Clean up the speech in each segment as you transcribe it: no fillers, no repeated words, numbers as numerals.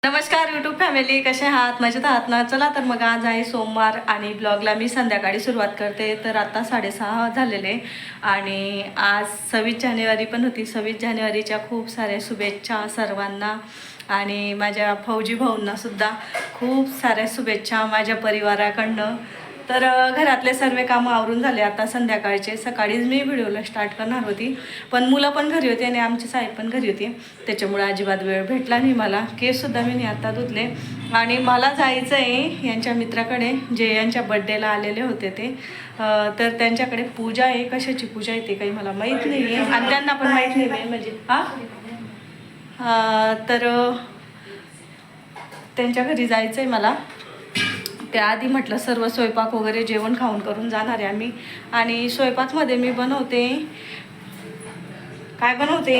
नमस्कार YouTube family, कसे आहात? मजेत आहात ना? चला तर मग आज आहे सोमवार आणि ब्लॉगला मी संध्याकाळी सुरुवात करते. तर आता 6:30 झालेले आणि आज 26 जानेवारी पण होती. 26 जानेवारीच्या खूप साऱ्या शुभेच्छा सर्वांना आणि माझ्या फौजी भाऊंनासुद्धा खूप साऱ्या शुभेच्छा माझ्या परिवाराकडनं. तर घरातले सर्व कामं आवरून झाले आता संध्याकाळचे. सकाळीच मी व्हिडिओला स्टार्ट करणार होती, पण मुलं पण घरी होती आणि आमची साहेब पण घरी होती, त्याच्यामुळे अजिबात वेळ भेटला नाही मला. केससुद्धा मी आता धुतले आणि मला जायचं आहे यांच्या मित्राकडे, जे यांच्या बड्डेला आलेले होते ते. तर त्यांच्याकडे पूजा आहे. कशाची पूजा आहे ते काही मला माहीत नाही आहे आणि त्यांना पण माहीत नाही आहे म्हणजे तर त्यांच्या घरी जायचं आहे मला. त्याआधी म्हटलं सर्व स्वयंपाक वगैरे जेवण खाऊन करून जाणार आहे आम्ही. आणि स्वयंपाकमध्ये मी बनवते, काय बनवते?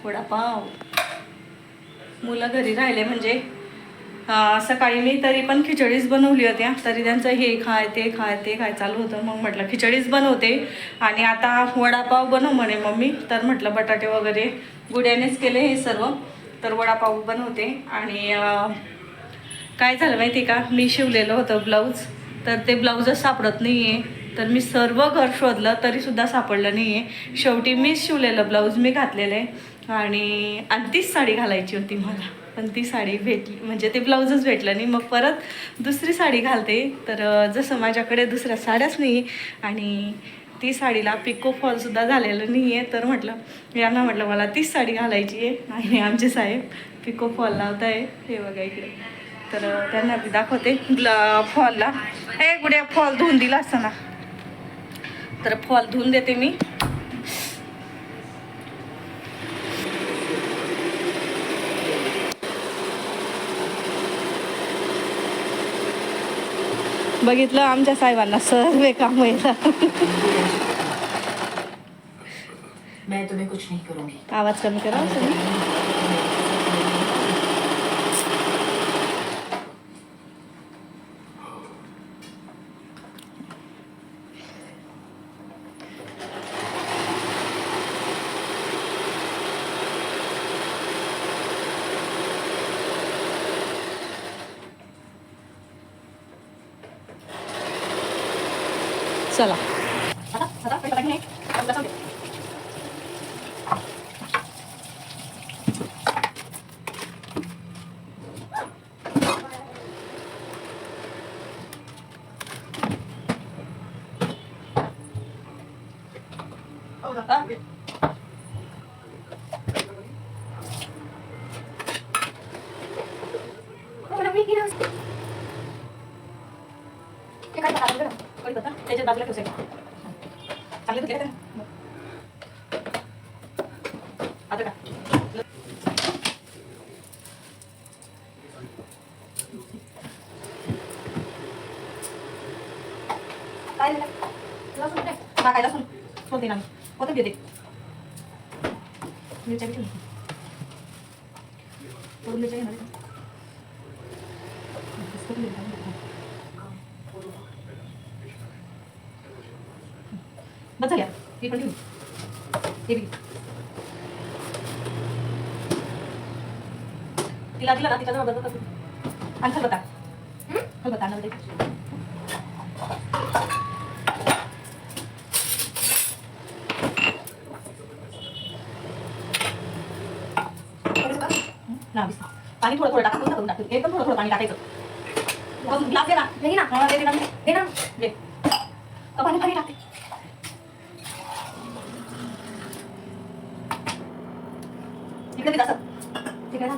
वडापाव. मुलं घरी राहिले म्हणजे सकाळी मी तरी पण खिचडीच बनवली होत्या, तरी त्यांचं हे खाय ते खाय चालू होतं. मग म्हटलं खिचडीच बनवते आणि आता वडापाव बनव म्हणे मम्मी. तर म्हटलं बटाटे वगैरे गुड्यानेच केले हे सर्व, तर वडापाव बनवते. आणि काय झालं माहिती का, मी शिवलेलं होतं ब्लाऊज, तर ते ब्लाऊजच सापडत नाही आहे. तर मी सर्व घर शोधलं तरीसुद्धा सापडलं नाही आहे. शेवटी मीच शिवलेलं ब्लाऊज मी घातलेलं आहे आणि तीच साडी घालायची होती मला, पण ती साडी भेटली म्हणजे ते ब्लाऊजच भेटलं नाही. मग परत दुसरी साडी घालते. तर जसं माझ्याकडे दुसऱ्या साड्याच नाही आणि ती साडीला पिको फॉलसुद्धा झालेलं नाही आहे, तर म्हटलं यांना म्हटलं मला तीच साडी घालायची आहे. आणि आमचे साहेब पिको फॉल लावत आहे, हे बघा इकडे. तर त्यांना मी दाखवते फॉलला. हे गुड्या फॉल धुवून दिला असताना, तर फॉल धुवून देते मी. बघितलं आमच्या साहेबांना सर्व काम येतात. मैं तुम्हें कुछ नहीं करूंगी. आवाज कमी करा. चला त्याच्यात बाजूला ठेवू चांगले धुतले का आता का काय लसूण टाकायला लसूण सोडते ना, कोथंबीर देते, मिरच्या बी ठेवते, थोडं मिरच्या घेणार बस झाल्या. ही पण ठेवली, हे बी तिला दिला ना, तिच्या जवळ बघत आणि खलबत्ता आणणार ते. पाणी थोडं थोडं टाकून टाकतो, एकदम थोडं थोडं पाणी टाकायचं. ग्लास दे ना, नाही ना, दे ना, दे पाणी पाणी टाकते. इकडे असं ठीक आहे ना,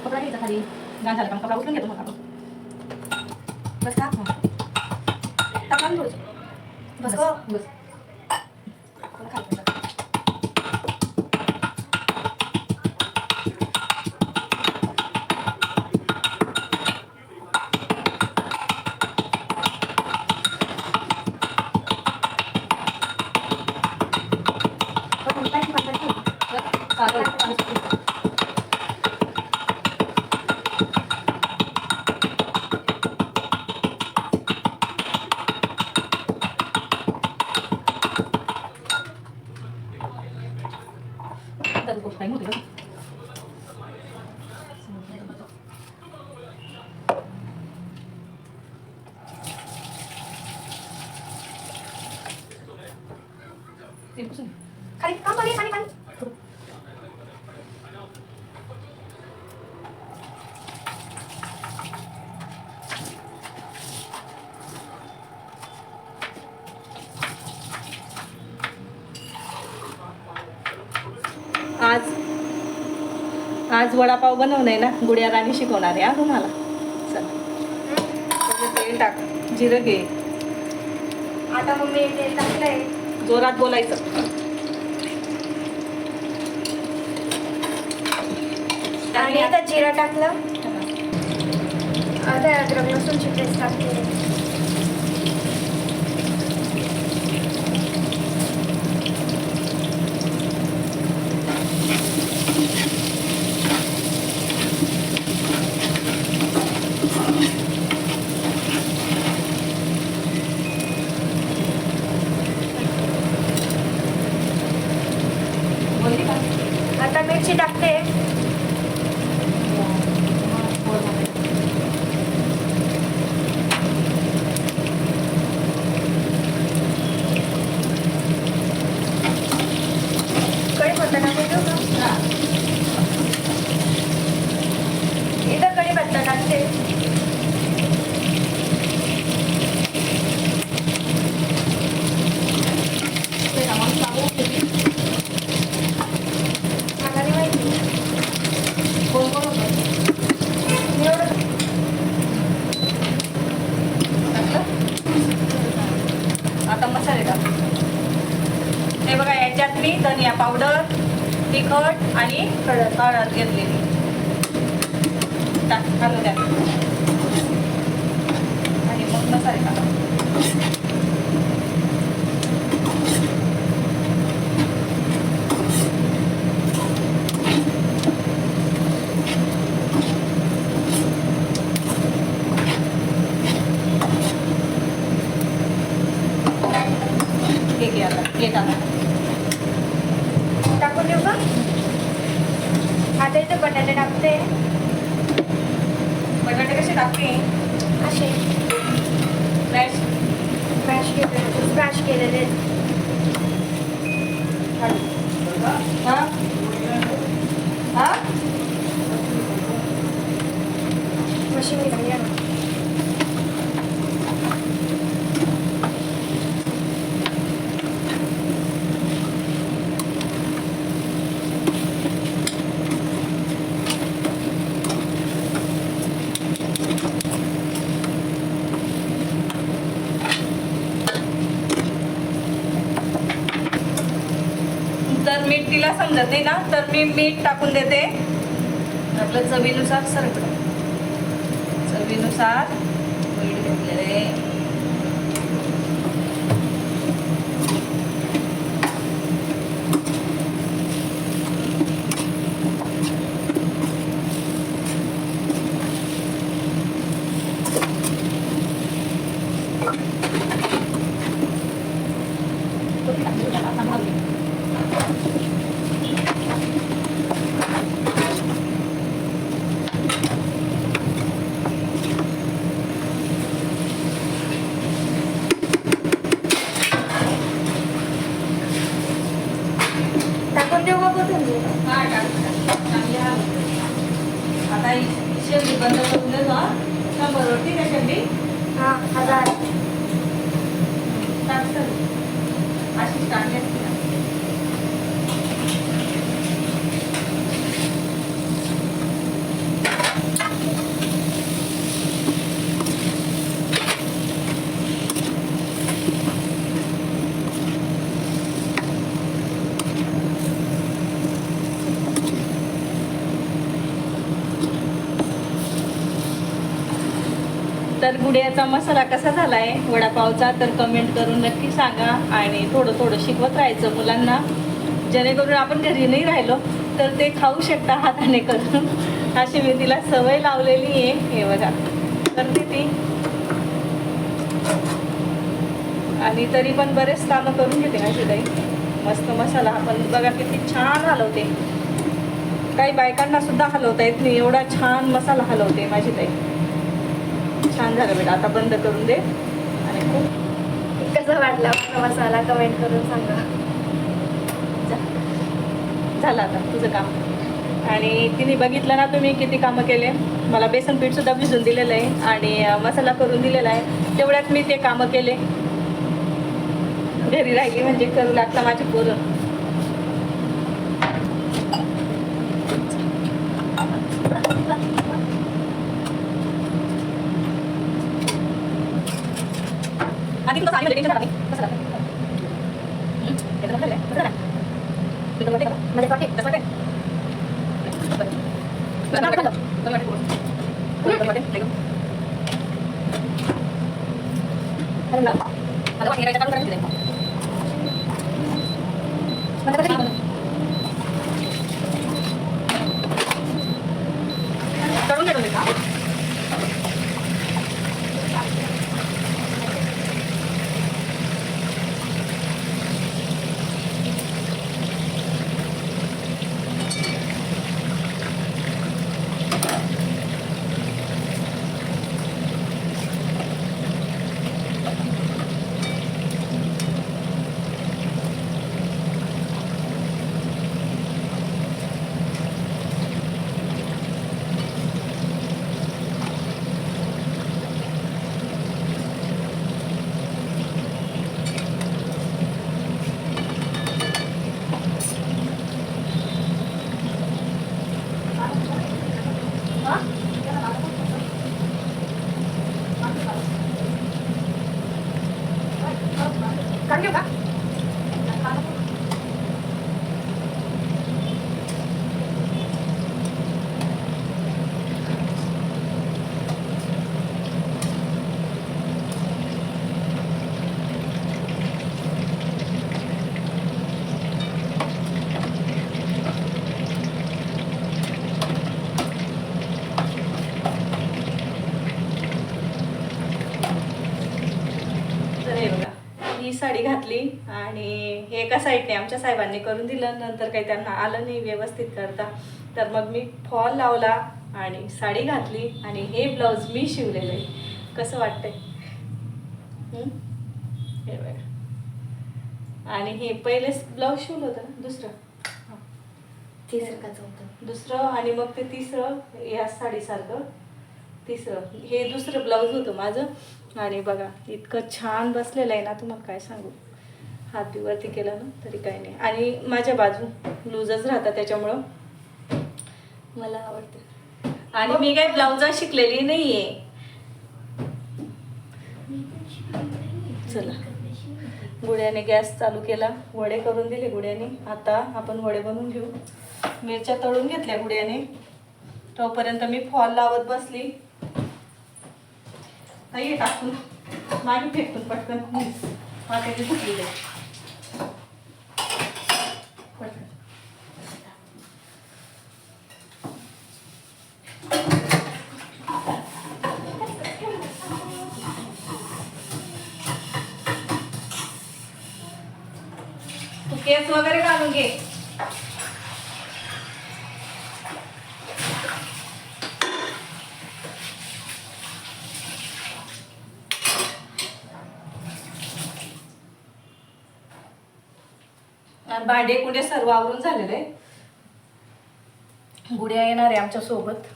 कपडा घ्यायचा खाली, गाण झालं का कपडा उचलून घेतो. मग आपण बस टाक टाका थोडंसं, बस बस खाली पाणी पाणी पाणी आज आज वडापाव बनवणं आहे ना, गुडिया राणी शिकवणार आहे हा तुम्हाला. चला त्याच्यात तेल टाक, जिरं घे, आता मम्मी तेल टाकलंय. जोरात बोलायचं. आणि आता जिरा टाकलं. आता अद्रक लसूणची पेस्ट टाकते. बोलली का? आता मिरची टाकते. कढीपत्ता टाकून देऊ का? इथं कढीपत्ता टाकते. मला नाही माहिती. कोण कोण होतं? एवढं आता मसाले टाक. हे बघा, याच्यात मी धनिया पावडर, तिखट आणि हळद घेतलेली. टाक, घालू द्या आणि मग मसाले टाका. हे घे आता, हे टाका. टाकून देऊ का? आता इथं बटाटे टाकते. बटाटे कसे टाकते? असे मॅश स्मॅश केलेले. हा हा मशीन निघाली आहे. जर मीठ तिला समजत नाही ना, तर मी मीठ टाकून देते आपलं चवीनुसार. सरकडं चवीनुसार मीठ घेतलेले. टाकून देऊ का कोथिंबीर? हा टाक. चांगली हलवते. आता ही शेवटी बंद करून देतो हा. 100 वरती का शेवटी? हा 1000. टाक सर. अशीच टाकली असते ना. तर गुडियाचा मसाला कसा झाला आहे वडापावचा, तर कमेंट करून नक्की सांगा. आणि थोडं थोडं शिकवत राहायचं मुलांना, जेणेकरून आपण घरी नाही राहिलो तर ते खाऊ शकता हाताने करून. अशी मी तिला सवय लावलेली आहे. हे बघा करते ती. आणि तरी पण बरेच कामं करून घेते ना शिदाई. मस्त मसाला आपण बघा किती छान हलवते. काही बायकांना सुद्धा हलवता येत नाही, एवढा छान मसाला हलवते माझी ताई. छान झालं बेटा, आता बंद करून दे. आणि खूप कसं वाटलं आपला मसाला कमेंट करून सांगा. झालं आता तुझं काम. आणि तिने बघितलं ना तुम्ही किती कामं केले. मला बेसन पीठसुद्धा भिजून दिलेलं आहे आणि मसाला करून दिलेला आहे. तेवढ्यात मी ते कामं केले. घरी राहिली म्हणजे करू लागता माझी पोरं. आधी तुला सांगितलं टेन्शन नाही कसं लागतं. हे तर म्हटलं कसं ना तुला वाटते का मला वाटते कसं वाटते तुला वाटते तुला वाटते अरे ना मला वाटते काय चालू करायचं मला कसं करून घेतो मी का. काढून घेऊ का. तर हे बघा, ही साडी घातली आणि हे एका साईडने आमच्या साहेबांनी करून दिलं. नंतर काही त्यांना आलं नाही व्यवस्थित करता, तर मग मी फॉल लावला आणि साडी घातली आणि हे ब्लाऊज मी शिवलेलं आहे. कसं वाटतंय. हे बघा, आणि हे पहिलेच ब्लाऊज शिवलं होतं ना, दुसरं तिसरं का चौथं. दुसरं आणि मग ते तिसरं या साडीसारखं तिसरं हे दुसरं ब्लाऊज होतं माझं. आणि बघा इतकं छान बसलेलं आहे ना, तुम्हाला काय सांगू. हात बी वरती केला ना तरी काही नाही. आणि माझ्या बाजू लूजच राहतात त्याच्यामुळं मला आवडते. आणि मी काही ब्लाऊज शिकलेली नाही आहे. चला, गुड्याने गॅस चालू केला, वडे करून दिले गुड्याने. आता आपण वडे बनवून घेऊ. मिरच्या तळून घेतल्या गुड्याने, तोपर्यंत मी फॉल लावत बसली. हे टाकून मागे फेकून पटकन पाट्याने धुतलेले पटकन. तू केस वगैरे घालून घे. भांडे कुंडे सर्व आवरून झालेले. गुड्या येणार आहे आमच्या सोबत.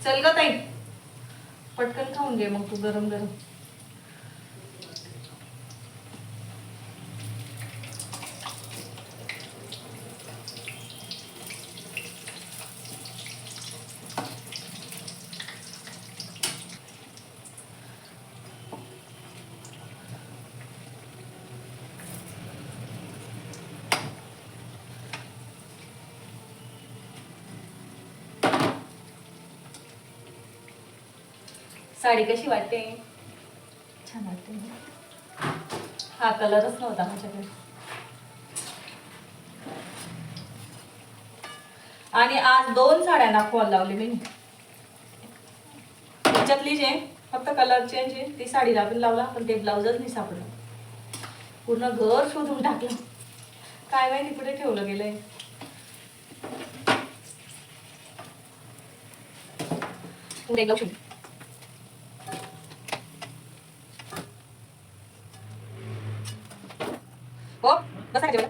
चल ग ताई, पटकन खाऊन घे मग तू गरम गरम. साडी कशी वाटते? छान वाटते ना? हा कलरच नव्हता माझ्याकडे. आणि आज 2 साड्यांना फॉल लावले मी. त्याच्यातली जे फक्त कलर चेंज आहे ती साडीला पण लावला, पण ते ब्लाउजच नाही सापडलं. पूर्ण घर शोधून टाकलं, काय माहिती कुठे ठेवलं गेलंय. पुढे ब्लाउज हो बसा जेवण.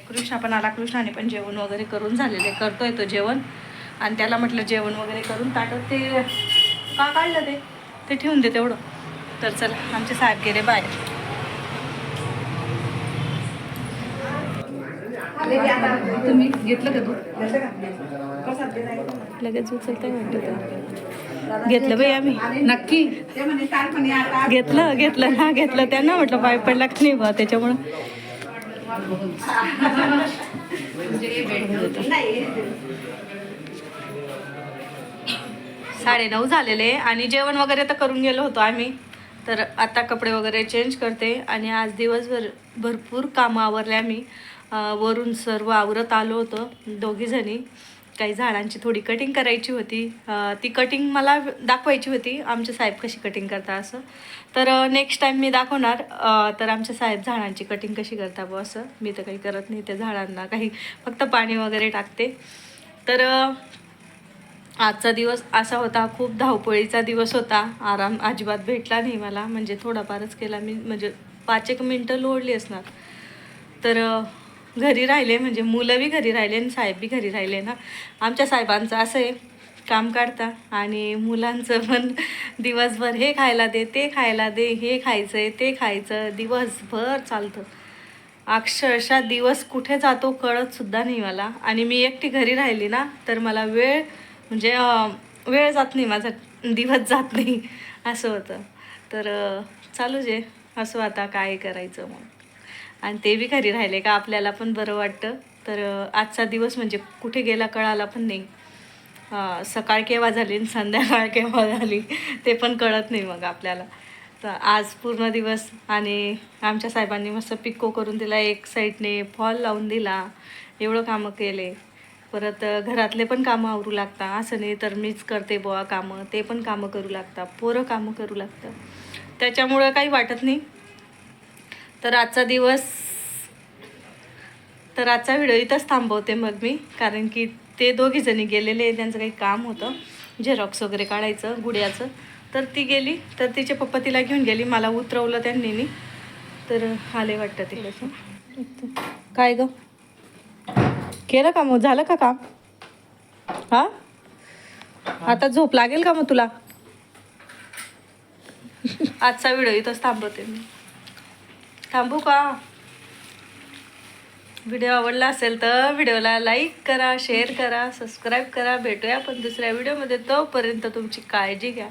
कृष्णा पण आला. कृष्णाने पण जेवण वगैरे करून झालेले, करतोय तो जेवण. आणि त्याला म्हटलं जेवण वगैरे करून ताटत ते का काढलं ते ठेवून दे तेवढं. तर चला आमचे साहेब गेले बाहेर. तुम्ही घेतलं का तू? लगेच उचलता वाटतं. घेतलं बाई आम्ही नक्की घेतलं त्यांना म्हटलं पाय पडला का नाही बा त्याच्यामुळं. साडे 9 झालेले आणि जेवण वगैरे तर करून गेलो होतो आम्ही. तर आता कपडे वगैरे चेंज करते आणि आज दिवसभर भरपूर कामं आवरले आम्ही. वरून सर्व आवरत आलो होतो दोघीजणी. काही झाडांची थोडी कटिंग करायची होती. ती कटिंग मला दाखवायची होती आमचे साहेब कशी कटिंग करतात असं. तर नेक्स्ट टाईम मी दाखवणार. तर आमचे साहेब झाडांची कटिंग कशी करतात बुवा असं. मी तर काही करत नाही त्या झाडांना काही, फक्त पाणी वगैरे टाकते. तर आजचा दिवस असा होता, खूप धावपळीचा दिवस होता. आराम अजिबात भेटला नाही मला, म्हणजे थोडाफारच केला मी, म्हणजे 5-1 मिनटं लोळली असणार. तर घरी राहिले, म्हणजे मुलं बी घरी राहिले आणि साहेब बी घरी राहिले ना. आमच्या साहेबांचं असं आहे, काम काढता आणि मुलांचं पण दिवसभर हे खायला दे, ते खायला दे, हे खायचं आहे, ते खायचं, दिवसभर चालतं. अक्षरशः दिवस कुठे जातो कळतसुद्धा नाही मला. आणि मी एकटी घरी राहिली ना तर मला म्हणजे वेळ जात नाही, माझा दिवस जात नाही असं होतं. तर चालूच आहे असं, आता काय करायचं मग. आणि ते बी घरी राहिले का आपल्याला पण बरं वाटतं. तर आजचा दिवस म्हणजे कुठे गेला कळाला पण नाही. सकाळ केव्हा झाली आणि संध्याकाळ केव्हा झाली ते पण कळत नाही मग आपल्याला. तर आज पूर्ण दिवस आणि आमच्या साहेबांनी मस्त पिको करून दिला, एक साईडने फॉल लावून दिला, एवढं कामं केले. परत घरातले पण कामं आवरू लागतात, असं नाही तर मीच करते बुवा कामं, ते पण कामं करू लागतात, पोरं कामं करू लागतात. त्याच्यामुळं काही वाटत नाही. तर आजचा व्हिडिओ इथंच थांबवते मग मी, कारण की ते दोघीजणी गेलेले, त्यांचं काही काम होतं झेरॉक्स वगैरे काढायचं गुडियाचं. तर ती गेली, तर तिचे पप्पा तिला घेऊन गेली, मला उतरवलं त्यांनी. तर आले वाटतं ते. काय ग केलं का मग, झालं का काम? हा आता झोप लागेल का मग तुला? आजचा व्हिडिओ इथंच थांबवते मी. थांबू का? व्हिडिओ आवडला असेल तर व्हिडिओला लाईक करा, शेअर करा, सबस्क्राईब करा. भेटूया आपण दुसऱ्या व्हिडिओमध्ये. तोपर्यंत तुमची काळजी घ्या.